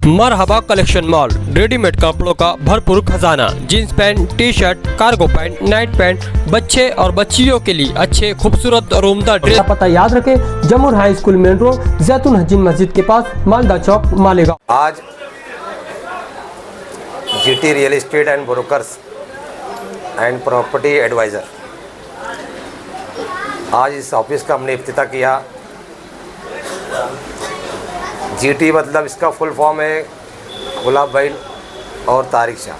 मरहबा collection mall, readymade कपड़ों का भरपूर खजाना, jeans pant, T shirt, cargo pant, night pant, बच्चे और बच्चियों के लिए अच्छे खूबसूरत और उम्दा ड्रेस। पता याद रखे, Jamur high school main road, जैतून हजीन मस्जिद के पास, मालदा चौक, मालेगांव। आज GT real estate and brokers and property adviser, आज इस ऑफिस का हमने इफ्तिताह किया। जीटी मतलब इसका फुल फॉर्म है गुलाब भाई और तारिक शाह।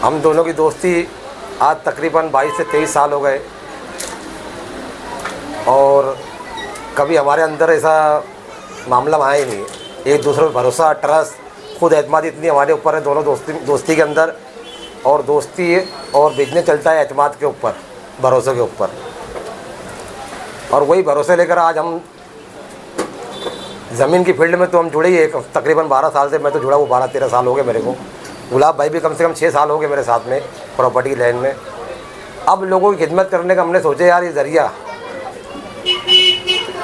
हम दोनों की दोस्ती आज तकरीबन 22 से 23 साल हो गए और कभी हमारे अंदर ऐसा मामला आया ही नहीं। एक दूसरे पर भरोसा, ट्रस्ट, खुद एतमाद इतनी हमारे ऊपर है दोनों दोस्ती के अंदर। और दोस्ती और बिजनेस चलता है एतमाद के ऊपर, भरोसे के ऊपर। और वही भरोसे लेकर आज हम ज़मीन की फील्ड में तो हम जुड़े ही एक तकरीबन 12 साल से मैं तो जुड़ा हूँ। 12-13 साल हो गए मेरे को। गुलाब भाई भी कम से कम 6 साल हो गए मेरे साथ में प्रॉपर्टी की लाइन में। अब लोगों की खिदमत करने का हमने सोचे यार ये ज़रिया,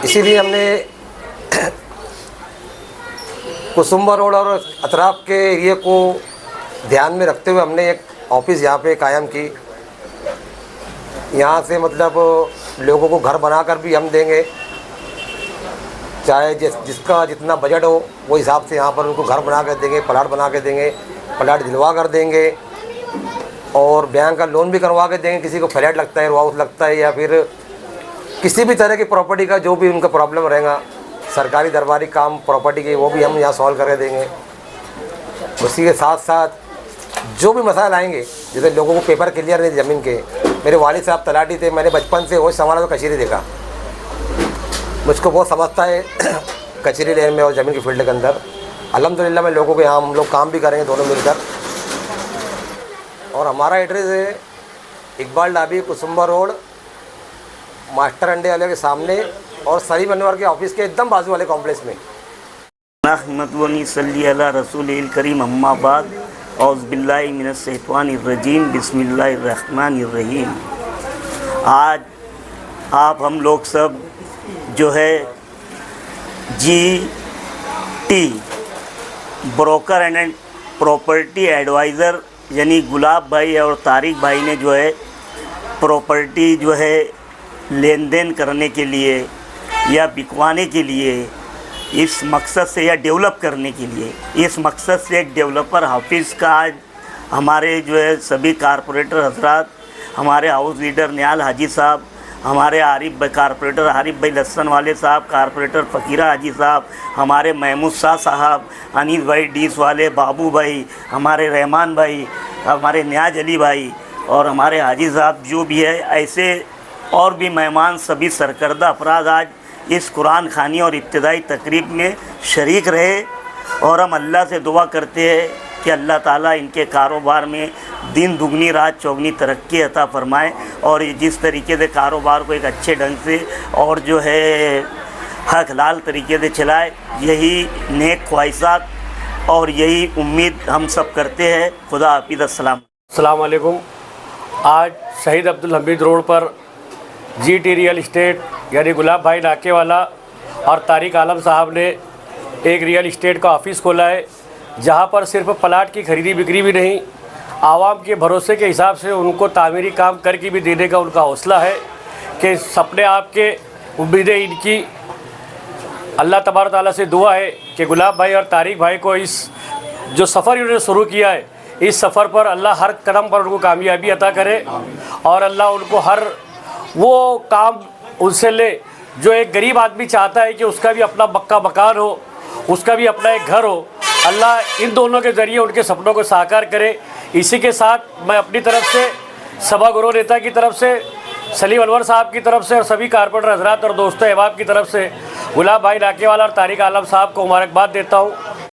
इसीलिए हमने कुसुम्बा रोड और अतराफ के एरिए को ध्यान में रखते हुए हमने एक ऑफिस यहाँ पे कायम की। यहाँ से मतलब लोगों को घर बनाकर भी हम देंगे, चाहे जिसका जितना बजट हो वो हिसाब से यहाँ पर उनको घर बना कर देंगे, प्लाट बना के देंगे, प्लाट दिलवा कर देंगे और बैंक का लोन भी करवा के देंगे। किसी को फ्लैट लगता है, रो हाउस लगता है या फिर किसी भी तरह की प्रॉपर्टी का जो भी उनका प्रॉब्लम रहेगा, सरकारी दरबारी काम प्रॉपर्टी के, वो भी हम यहाँ सॉल्व करके देंगे। उसी के साथ साथ जो भी मसाइल आएंगे, जैसे लोगों को पेपर क्लियर नहीं ज़मीन के, मेरे वालिद साहब तलाटी थे, मैंने बचपन से वो संभाला तो कचहरी देखा, मुझको बहुत समझता है कचहरी लेन में और ज़मीन की फील्ड के अंदर। अल्हम्दुलिल्लाह मैं लोगों के यहाँ हम लोग काम भी करेंगे दोनों मिलकर। और हमारा एड्रेस है इकबाल डाबी, कुसुम्बा रोड, मास्टर अंडे वाले के सामने और सलीम अनवर के ऑफिस के एकदम बाजू वाले कॉम्प्लेक्स में। नहमदुनी सल्ली अला रसूलिल करीम, अम्मा बाद, औज़ बिल्लाहि मिनश शैतानिर रजीम, बिस्मिल्लाहिर रहमानिर रहीम। आज आप हम लोग सब जो है GT broker and property adviser यानी गुलाब भाई और तारिक भाई ने जो है प्रॉपर्टी जो है लेन देन करने के लिए या बिकवाने के लिए, इस मकसद से या डेवलप करने के लिए, इस मकसद से एक डेवलपर ऑफिस का आज हमारे जो है सभी कारपोरेटर हजरात, हमारे हाउस लीडर नियाल हाजी साहब, हमारे आरिफ भाई कारपोरेटर आरिफ भाई लस्सन वाले साहब, कारपोरेटर फ़कीरा हाजी साहब, हमारे महमूद शाह साहब, अनीस भाई डीस वाले, बाबू भाई, हमारे रहमान भाई, हमारे न्याज अली भाई और हमारे हाजी साहब जो भी है, ऐसे और भी मेहमान सभी सरकर्दा अफराद आज इस कुरान खानी और इब्तिदाई तकरीब में शरीक रहे। और हम अल्लाह से दुआ करते हैं कि अल्लाह ताला इनके कारोबार में दिन दुगनी रात चौगनी तरक्की अता फ़रमाए और जिस तरीके से कारोबार को एक अच्छे ढंग से और जो है हक लाल तरीके से चलाए, यही नेक ख्वाहिशात और यही उम्मीद हम सब करते हैं। खुदा हाफिज़। अस्सलाम वालेकुम। आज शहीद अब्दुल हमीद रोड पर जीटी रियल इस्टेट यानी गुलाब भाई नाके वाला और तारिक आलम साहब ने एक रियल इस्टेट का ऑफ़िस खोला है, जहां पर सिर्फ प्लाट की खरीदी बिक्री भी नहीं, आवाम के भरोसे के हिसाब से उनको तामीरी काम करके भी देने का उनका हौसला है कि सपने आपके उम्मीदें इनकी। अल्लाह तबारक ताला से दुआ है कि गुलाब भाई और तारिक भाई को इस जो सफ़र इन्होंने शुरू किया है, इस सफ़र पर अल्लाह हर कदम पर उनको कामयाबी अता करे और अल्लाह उनको हर वो काम उनसे ले जो एक गरीब आदमी चाहता है कि उसका भी अपना पक्का मकान हो, उसका भी अपना एक घर हो। अल्लाह इन दोनों के ज़रिए उनके सपनों को साकार करे। इसी के साथ मैं अपनी तरफ से, सभा गुरु नेता की तरफ से, सलीम अनवर साहब की तरफ से और सभी कारपोरेटर हजरात और दोस्तों अहबाब की तरफ से गुलाब भाई नाकेवाला और तारिक आलम साहब को मुबारकबाद देता हूँ।